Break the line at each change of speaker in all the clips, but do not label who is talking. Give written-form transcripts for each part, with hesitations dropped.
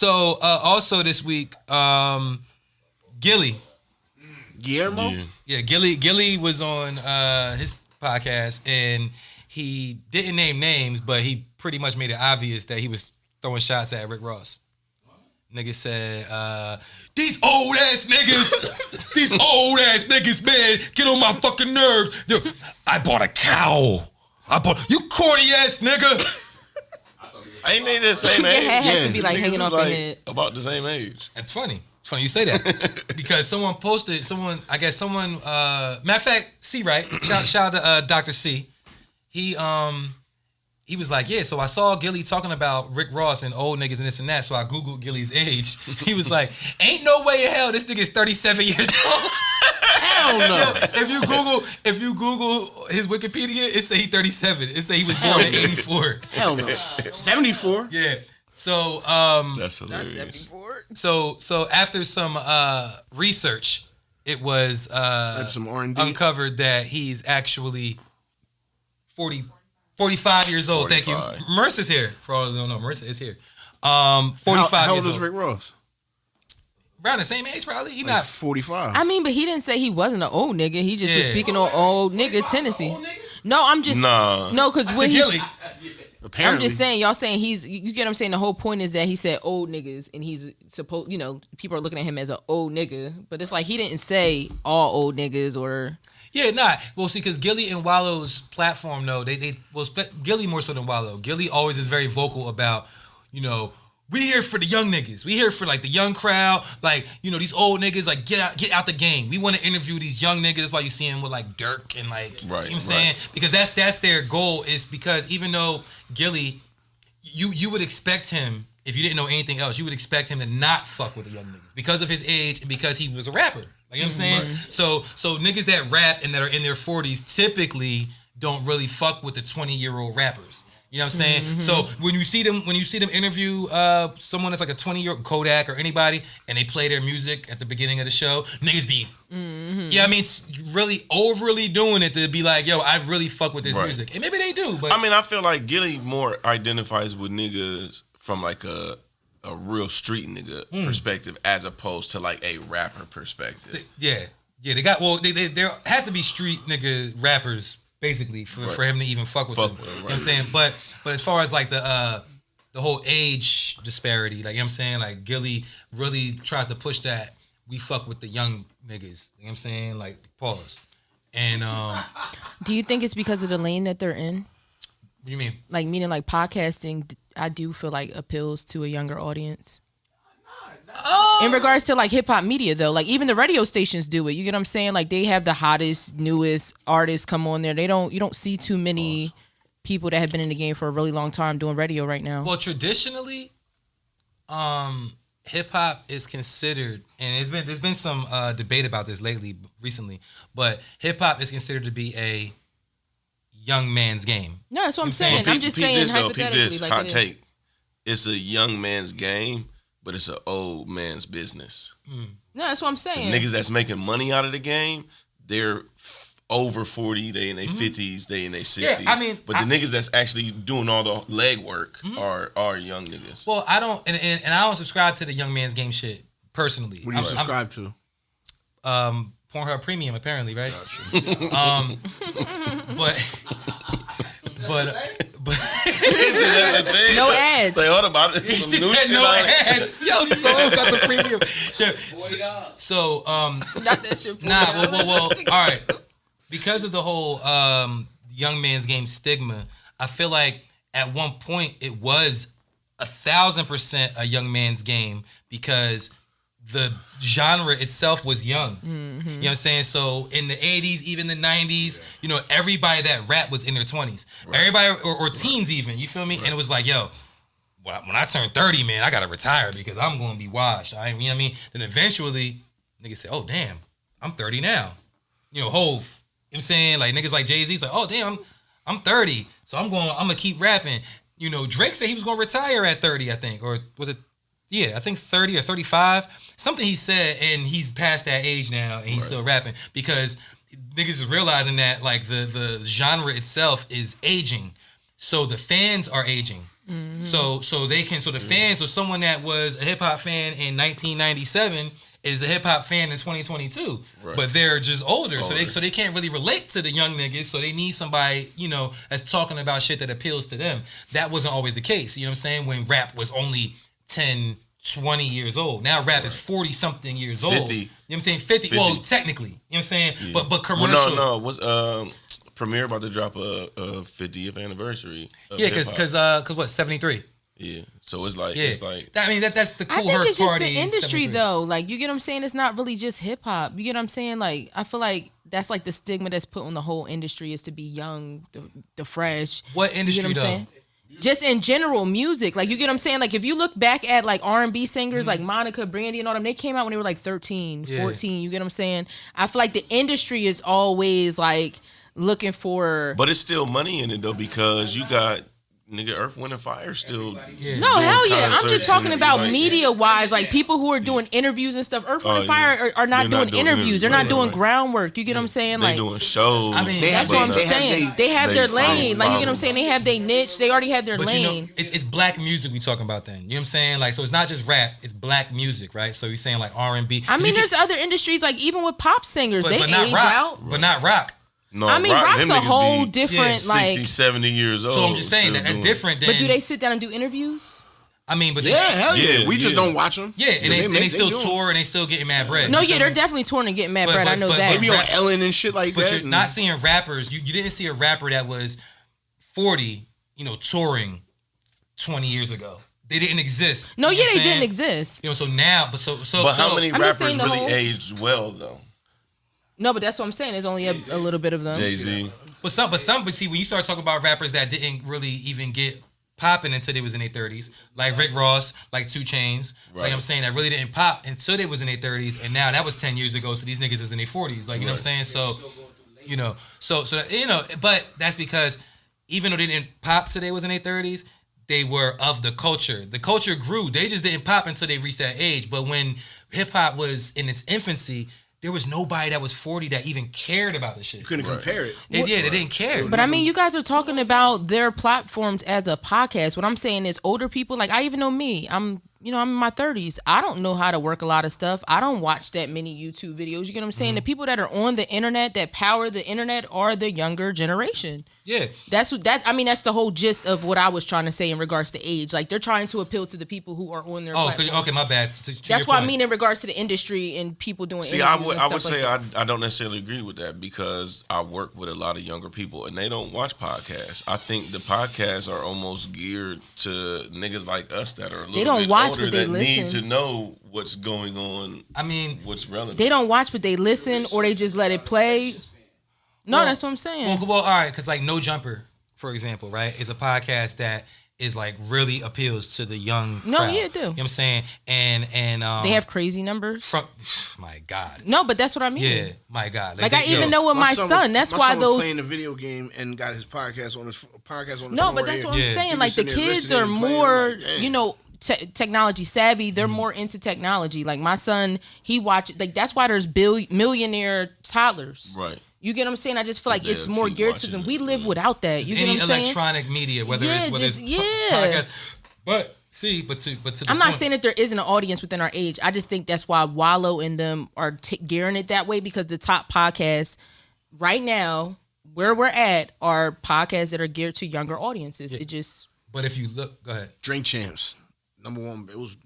So also this week, Gillie.
Guillermo?
Yeah, Gillie was on his podcast, and he didn't name names, but he pretty much made it obvious that he was throwing shots at Rick Ross. Nigga said, these old ass niggas, man, get on my fucking nerves. Yo, I bought a cow. You corny ass nigga.
Ain't they the same age?
Your head has to be like hanging off your head.
About the same age.
That's funny. It's funny you say that. Because someone posted, matter of fact, C, right? Shout out to Dr. C. He was like, yeah, so I saw Gillie talking about Rick Ross and old niggas and this and that, so I Googled Gillie's age. He was like, ain't no way in hell this nigga's 37 years old.
Hell no.
Yo, if you Google his Wikipedia, it say he 37. It say he was born in 84.
Hell no. 74?
Yeah. So
That's hilarious.
That's 74.
So after some research, it was
some R&D.
uncovered that he's actually 45 years old.
45.
Thank you. Marissa's here. For all who don't know, Marissa is here. 45
How
years
old is
old.
Rick Ross?
Around the same age, probably. He
Like
not
45.
I mean, but he didn't say he wasn't an old nigga. He just was speaking on old nigga tendency. No, I'm just no, because when he's.
Apparently.
I'm just saying, y'all saying you get what I'm saying? The whole point is that he said old niggas, and he's supposed, people are looking at him as an old nigga, but it's like he didn't say all old niggas or.
Yeah, nah. Well, see, because Gillie and Wallow's platform, though, Gillie more so than Wallow. Gillie always is very vocal about, we here for the young niggas. We here for like the young crowd. Like, these old niggas, like get out the game. We want to interview these young niggas. That's why you see him with like Dirk and like, you know what I'm saying? Because that's their goal, is because even though Gillie, you would expect him, if you didn't know anything else, you would expect him to not fuck with the young niggas because of his age and because he was a rapper. Like, you know what I'm saying? Right. So niggas that rap and that are in their 40s typically don't really fuck with the 20-year-old rappers. You know what I'm saying? Mm-hmm. So when you see them interview someone that's like a 20-year-old Kodak or anybody, and they play their music at the beginning of the show, niggas be, yeah, I mean, it's really overly doing it to be like, yo, I really fuck with this music, and maybe they do, but
I mean, I feel like Gillie more identifies with niggas from like a real street nigga perspective as opposed to like a rapper perspective.
Yeah, they there have to be street nigga rappers. Basically, for him to even fuck with them. You know what I'm saying? But as far as like the whole age disparity, like, you know what I'm saying? Like, Gillie really tries to push that we fuck with the young niggas. You know what I'm saying? Like, pause. And
do you think it's because of the lane that they're in?
What do you mean? Like,
meaning like podcasting, I do feel like appeals to a younger audience. In regards to like hip hop media though, like even the radio stations do it. You get what I'm saying? Like they have the hottest, newest artists come on there. You don't see too many people that have been in the game for a really long time doing radio right now.
Well, traditionally, hip hop is considered, and there's been some debate about this recently, but hip hop is considered to be a young man's game.
No, that's what I'm saying. I'm just saying hypothetically. Like
hot take. It's a young man's game, but it's an old man's business.
No, that's what I'm saying.
So niggas that's making money out of the game, they're over 40, they in their 50s, they in their 60s.
Yeah, I mean,
but the niggas that's actually doing all the leg work are young niggas.
Well, I don't, and I don't subscribe to the young man's game shit personally.
What do you subscribe to?
Pornhub Premium, apparently, right? But
that's a thing.
No ads.
They ought about it.
She said no ads. Yo, Soul got the premium. Yeah. So
not that shit.
Well. All right. Because of the whole young man's game stigma, I feel like at one point it was 1,000% a young man's game because the genre itself was young. Mm-hmm. You know what I'm saying? So in the 80s, even the 90s, everybody that rap was in their 20s. Right. Everybody, or teens even, you feel me? Right. And it was like, yo, when I turn 30, man, I got to retire because I'm going to be washed. You know what I mean? Then eventually, niggas say, oh, damn, I'm 30 now. Hove. You know what I'm saying? Like, niggas like Jay-Z's like, oh, damn, I'm 30. So I'm going to keep rapping. Drake said he was going to retire at 30, I think. Or was it? Yeah, I think 30 or 35. Something he said, and he's past that age now, and he's still rapping because niggas is realizing that like the genre itself is aging, so the fans are aging. So the fans, so someone that was a hip hop fan in 1997 is a hip hop fan in 2022, but they're just older, so they can't really relate to the young niggas. So they need somebody, that's talking about shit that appeals to them. That wasn't always the case. You know what I'm saying? When rap was only 10, 20 years old. Now rap is 40 something years
50.
old. You know what I'm saying? 50. Well, technically, you know what I'm saying?
Yeah.
But commercial.
Well, no. What's Premier about to drop a 50th anniversary?
Yeah, because what, 73.
Yeah, so it's like
that's the cool
I think
Herc
it's just
party.
the industry
73.
though. Like, you get what I'm saying? It's not really just hip hop. You get what I'm saying? Like, I feel like that's like the stigma that's put on the whole industry is to be young, the fresh.
What industry
you get what I'm
though?
saying? Just in general, music. Like, you get what I'm saying? Like, if you look back at like R&B singers like Monica, Brandy, and all them, they came out when they were like 13, 14. You get what I'm saying? I feel like the industry is always like looking for.
But it's still money in it though, because you got nigga Earth, Wind, and Fire still.
No, hell yeah. I'm just talking about
like,
media-wise, like people who are doing interviews and stuff. Earth, Wind, and Fire are not doing interviews. They're not doing groundwork. You get what I'm saying?
They
Like,
doing shows.
I mean,
that's what I'm saying. They have their lane. Like, you get what I'm saying? They have their niche. They already have their
But
lane.
it's black music we talking about then. You know what I'm saying? Like, so it's not just rap, it's black music, right? So you're saying like R&B.
I mean, there's other industries, like even with pop singers, they
but not
age
rock.
out.
But not rock.
No,
I mean, rock's
them
a
niggas
whole
be
different,
60,
like.
70 years old.
So I'm just saying
still
that's
doing-
different than.
But do they sit down and do interviews?
I mean, but they.
Yeah, hell yeah.
Yeah,
We just
yeah.
don't watch them.
Yeah, and they still
do 'em.
tour and they still getting mad bread.
No,
You
yeah,
feel
they're
me?
definitely touring and getting mad
But-
bread. I
but-
know
but-
that.
They be on Ellen and shit like
But
that.
you're
and-
not seeing rappers. You didn't see a rapper that was 40, touring 20 years ago. They didn't exist.
No,
You know
yeah,
what
they
I'm
didn't
saying?
exist.
So now, so
But how many
I'm just
rappers
saying the
really
whole-
aged well though?
No, but that's what I'm saying. There's only a little bit of them.
Jay-Z.
But see, when you start talking about rappers that didn't really even get popping until they was in their 30s, like Rick Ross, like 2 Chainz,
Right.
like I'm saying, that really didn't pop until they was in their 30s, and now that was 10 years ago, so these niggas is in their 40s, like, you know what I'm saying? So, but that's because even though they didn't pop till they was in their 30s, they were of the culture. The culture grew. They just didn't pop until they reached that age. But when hip hop was in its infancy, there was nobody that was 40 that even cared about the shit.
You couldn't compare it.
They didn't care.
But I mean, you guys are talking about their platforms as a podcast. What I'm saying is older people, like I even know me. I'm in my 30s. I don't know how to work a lot of stuff. I don't watch that many YouTube videos. You get what I'm saying? The people that are on the internet, that power the internet, are the younger generation.
Yeah.
That's the whole gist of what I was trying to say in regards to age. Like, they're trying to appeal to the people who are on their platform.
Okay, my bad. To
That's
your
what I
point.
mean in regards to the industry and people doing
See,
interviews
I
and stuff
would
like
say
that.
I don't necessarily agree with that, because I work with a lot of younger people and they don't watch podcasts. I think the podcasts are almost geared to niggas like us that are a little
don't
bit
watch,
older
but they
that need
listen.
to know what's going on.
I mean,
what's relevant.
They don't watch, but they listen, or they just let it play. No,
Well-
that's what I'm saying.
well, all right, because like No Jumper, for example, right, is a podcast that is like really appeals to the young
No,
crowd.
yeah, it do.
You know what I'm saying? And
They have crazy numbers.
from my God.
No, but that's what I mean.
Yeah, my God.
Like, I even know with my son. That's why
was
those.
playing the video game and got his podcast on his
No,
phone
but that's
right
what I'm
here.
Yeah.
saying.
He
Like,
was
the
sitting there
kids
listening
are
and playing,
more,
I'm like, damn.
technology savvy. They're more into technology. Like, my son, he watches. Like, that's why there's millionaire toddlers.
Right.
You get what I'm saying? I just feel like
Yeah,
it's more
keep
geared to
watching
them.
it,
We live
yeah.
without that. You get
Any
what I'm saying?
electronic media, whether
Yeah,
it's
just- yeah.
podcast. But to the
I'm not
point-
saying that there isn't an audience within our age. I just think that's why Wallow and them are gearing it that way, because the top podcasts right now, where we're at, are podcasts that are geared to younger audiences. It just.
But if you look, go ahead.
Drink Champs, #1. It was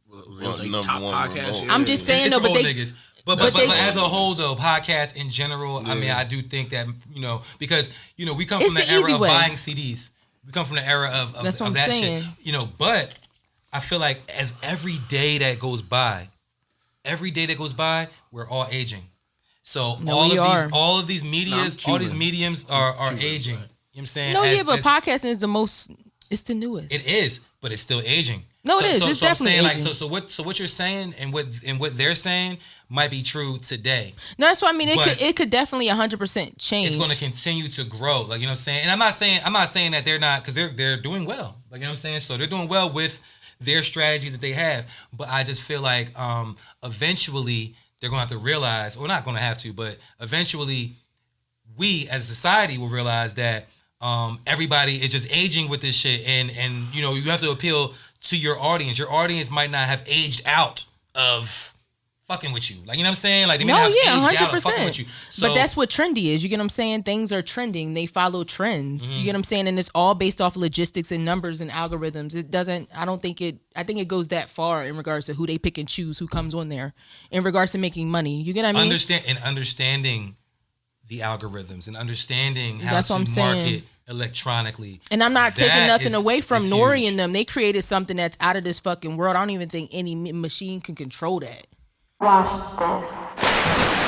like
number
top
one
podcast.
remote.
Yeah.
I'm just saying
It's
though,
for
but
old
they.
niggas. But
they-
as a whole though, podcasts in general, I mean, I do think that because we come
It's
from the
the
era
easy
of
way.
buying CDs. We come from the era of
That's what I'm
that
saying.
shit. But I feel like as every day that goes by, we're all aging. So
No, we are.
all of these medias,
No, I'm
all these
Cuban.
mediums are aging. You know what I'm saying?
No,
As-
but
as-
podcasting is the most. It's the newest.
it is, but it's still aging.
No, it is. It's
I'm
definitely
saying,
aging.
so what you're saying and what they're saying might be true today.
No, that's what I mean.
But-
It could definitely 100% change.
It's going to continue to grow. Like, you know what I'm saying? And I'm not saying that they're not, because they're doing well. Like, you know what I'm saying? So they're doing well with their strategy that they have. But I just feel like eventually they're going to have to realize, or not going to have to, but eventually we as a society will realize that everybody is just aging with this shit, and you know, you have to appeal to your audience. Your audience might not have aged out of fucking with you. Like, you know what I'm saying? Like, they may not have aged out of fucking with you. So,
but that's what trendy is. You get what I'm saying? Things are trending. They follow trends. You get what I'm saying? And it's all based off logistics and numbers and algorithms. It doesn't, I think it goes that far in regards to who they pick and choose, who comes on there, in regards to making money. You get what I mean?
Understanding the algorithms and understanding how
That's
to
what I'm
market
saying.
Electronically.
And I'm not taking nothing away from Nori
huge.
and them. They created something that's out of this fucking world. I don't even think any machine can control that.
Watch this.